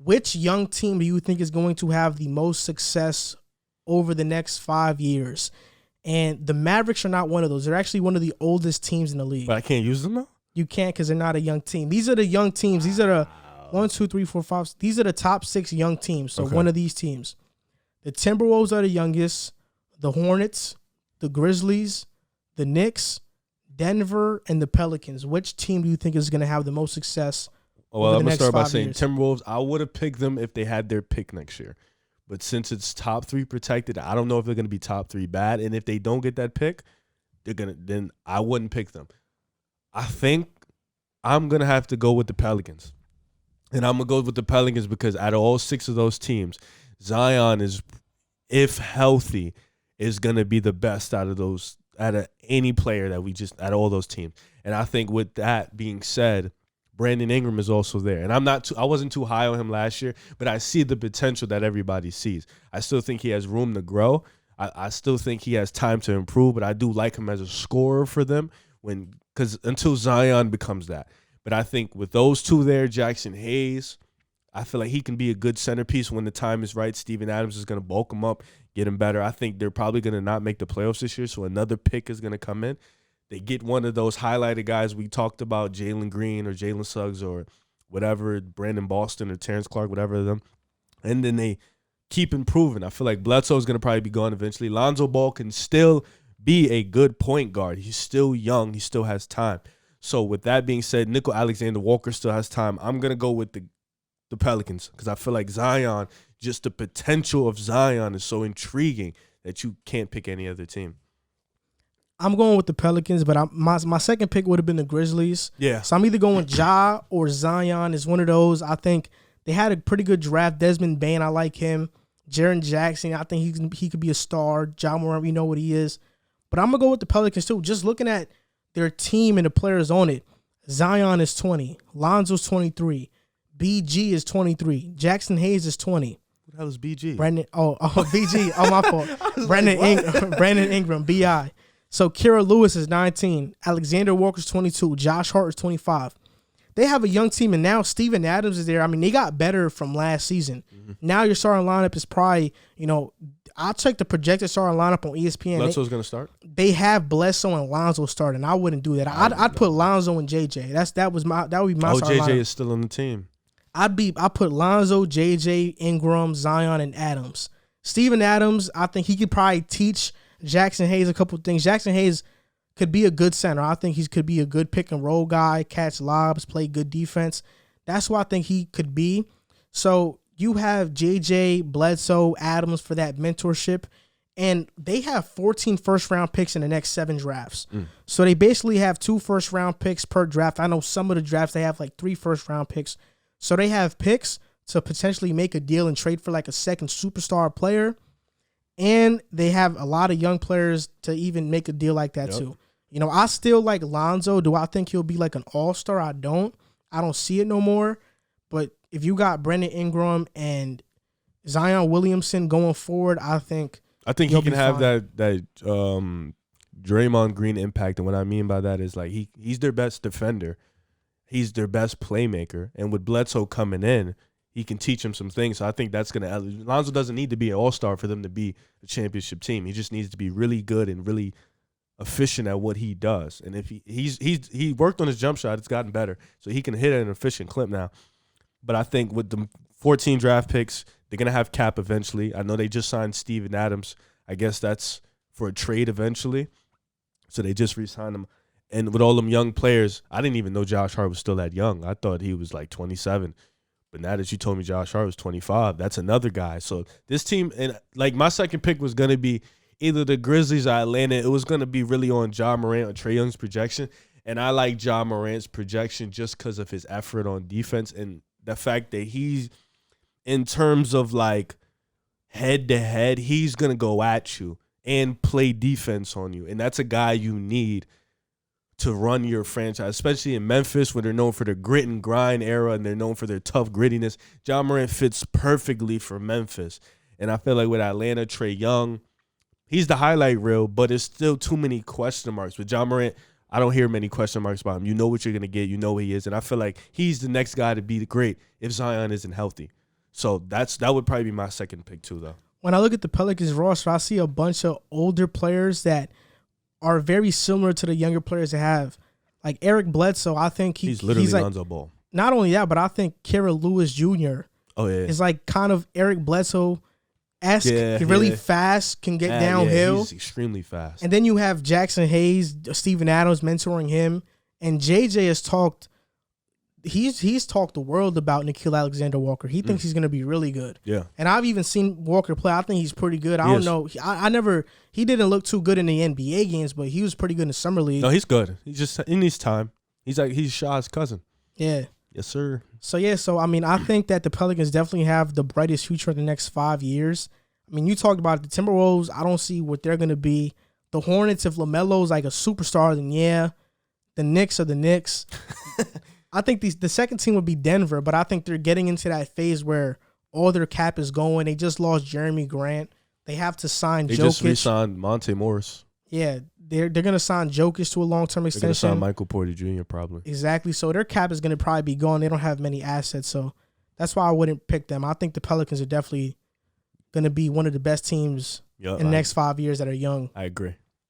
which young team do you think is going to have the most success over the next 5 years? And the Mavericks are not one of those. They're actually one of the oldest teams in the league. But I can't use them though? You can't because they're not a young team. These are the young teams. These are the 1, 2, 3, 4, 5. These are the top 6 young teams. So one of these teams. The Timberwolves are the youngest. The Hornets, the Grizzlies, the Knicks, Denver, and the Pelicans. Which team do you think is going to have the most success? Well, I'm going to start by saying Timberwolves. I would have picked them if they had their pick next year. But since it's top 3 protected, I don't know if they're going to be top 3 bad. And if they don't get that pick, then I wouldn't pick them. I think I'm going to have to go with the Pelicans. And I'm going to go with the Pelicans because out of all 6 of those teams, Zion is, if healthy, is going to be the best out of any player that we just, out of all those teams. And I think with that being said, Brandon Ingram is also there. And I wasn't too high on him last year, but I see the potential that everybody sees. I still think he has room to grow. I still think he has time to improve, but I do like him as a scorer for them because until Zion becomes that. But I think with those 2 there, Jackson Hayes, I feel like he can be a good centerpiece when the time is right. Steven Adams is going to bulk him up, get him better. I think they're probably going to not make the playoffs this year, so another pick is going to come in. They get one of those highlighted guys we talked about, Jalen Green or Jalen Suggs or whatever, Brandon Boston or Terrence Clark, whatever of them. And then they keep improving. I feel like Bledsoe is going to probably be gone eventually. Lonzo Ball can still be a good point guard. He's still young. He still has time. So with that being said, Nickel Alexander-Walker still has time. I'm going to go with the Pelicans because I feel like Zion, just the potential of Zion is so intriguing that you can't pick any other team. I'm going with the Pelicans, but my second pick would have been the Grizzlies. Yeah. So I'm either going Ja or Zion is one of those. I think they had a pretty good draft. Desmond Bane, I like him. Jaren Jackson, I think he could be a star. Ja Moran, we know what he is. But I'm going to go with the Pelicans too. Just looking at their team and the players on it, Zion is 20. Lonzo's 23. BG is 23. Jackson Hayes is 20. What the hell is BG? BG. Oh, my fault. Brandon Ingram, BI. So Kira Lewis is 19. Alexander Walker's 22. Josh Hart is 25. They have a young team, and now Steven Adams is there. I mean, they got better from last season. Mm-hmm. Now your starting lineup is probably, I'll check the projected starting lineup on ESPN. Bledsoe's going to start? They have Bledsoe and Lonzo starting. I wouldn't do that. I'd put Lonzo and JJ. That would be my starting lineup. JJ is still on the team. I put Lonzo, JJ, Ingram, Zion, and Adams. Steven Adams, I think he could probably teach Jackson Hayes a couple things. Jackson Hayes could be a good center. I think he could be a good pick and roll guy, catch lobs, play good defense. That's what I think he could be. So you have JJ, Bledsoe, Adams for that mentorship, and they have 14 first-round picks in the next 7 drafts. So they basically have 2 first-round picks per draft. I know some of the drafts they have like 3 first-round picks. So they have picks to potentially make a deal and trade for like a second superstar player. And they have a lot of young players to even make a deal like that too. I still like Lonzo. Do I think he'll be like an all-star? I don't see it no more. But if you got Brandon Ingram and Zion Williamson going forward, I think he can have that Draymond Green impact. And what I mean by that is like he's their best defender. He's their best playmaker. And with Bledsoe coming in, he can teach him some things. So I think that's going to – Lonzo doesn't need to be an all-star for them to be a championship team. He just needs to be really good and really efficient at what he does. And if he worked on his jump shot, it's gotten better. So he can hit at an efficient clip now. But I think with the 14 draft picks, they're going to have cap eventually. I know they just signed Steven Adams. I guess that's for a trade eventually. So they just re-signed him. And with all them young players, I didn't even know Josh Hart was still that young. I thought he was like 27. But now that you told me Josh Hart was 25, that's another guy. So this team, and like my second pick was going to be either the Grizzlies or Atlanta. It was going to be really on Ja Morant or Trae Young's projection. And I like Ja Morant's projection just because of his effort on defense and the fact that he's, in terms of like head-to-head, he's going to go at you and play defense on you. And that's a guy you need to run your franchise, especially in Memphis where they're known for their grit and grind era and they're known for their tough grittiness. Ja Morant fits perfectly for Memphis. And I feel like with Atlanta, Trae Young, he's the highlight reel, but there's still too many question marks. With Ja Morant, I don't hear many question marks about him. You know what you're going to get. You know who he is. And I feel like he's the next guy to be the great if Zion isn't healthy. So that would probably be my second pick too, though. When I look at the Pelicans roster, I see a bunch of older players that are very similar to the younger players they have. Like Eric Bledsoe, I think he's literally like, Lonzo Ball. Not only that, but I think Kira Lewis Jr. is like kind of Eric Bledsoe-esque, really fast, can get downhill. He's extremely fast. And then you have Jackson Hayes, Steven Adams mentoring him, and JJ has talked. He's talked the world about Nickeil Alexander-Walker. He thinks he's going to be really good. Yeah. And I've even seen Walker play. I think he's pretty good. I don't know. He didn't look too good in the NBA games, but he was pretty good in the summer league. No, he's good. He's just in his time. He's Shaw's cousin. Yeah. Yes, sir. So I mean, I think that the Pelicans definitely have the brightest future in the next 5 years. I mean, you talked about the Timberwolves. I don't see what they're going to be. The Hornets, if LaMelo's like a superstar, then yeah. The Knicks are the Knicks. I think the second team would be Denver, but I think they're getting into that phase where all their cap is going. They just lost Jeremy Grant. They have to sign Jokic. They just re-signed Monte Morris. Yeah, they're going to sign Jokic to a long-term extension. They're going to sign Michael Porter Jr. probably. Exactly. So their cap is going to probably be gone. They don't have many assets, so that's why I wouldn't pick them. I think the Pelicans are definitely going to be one of the best teams in the next 5 years that are young. I agree.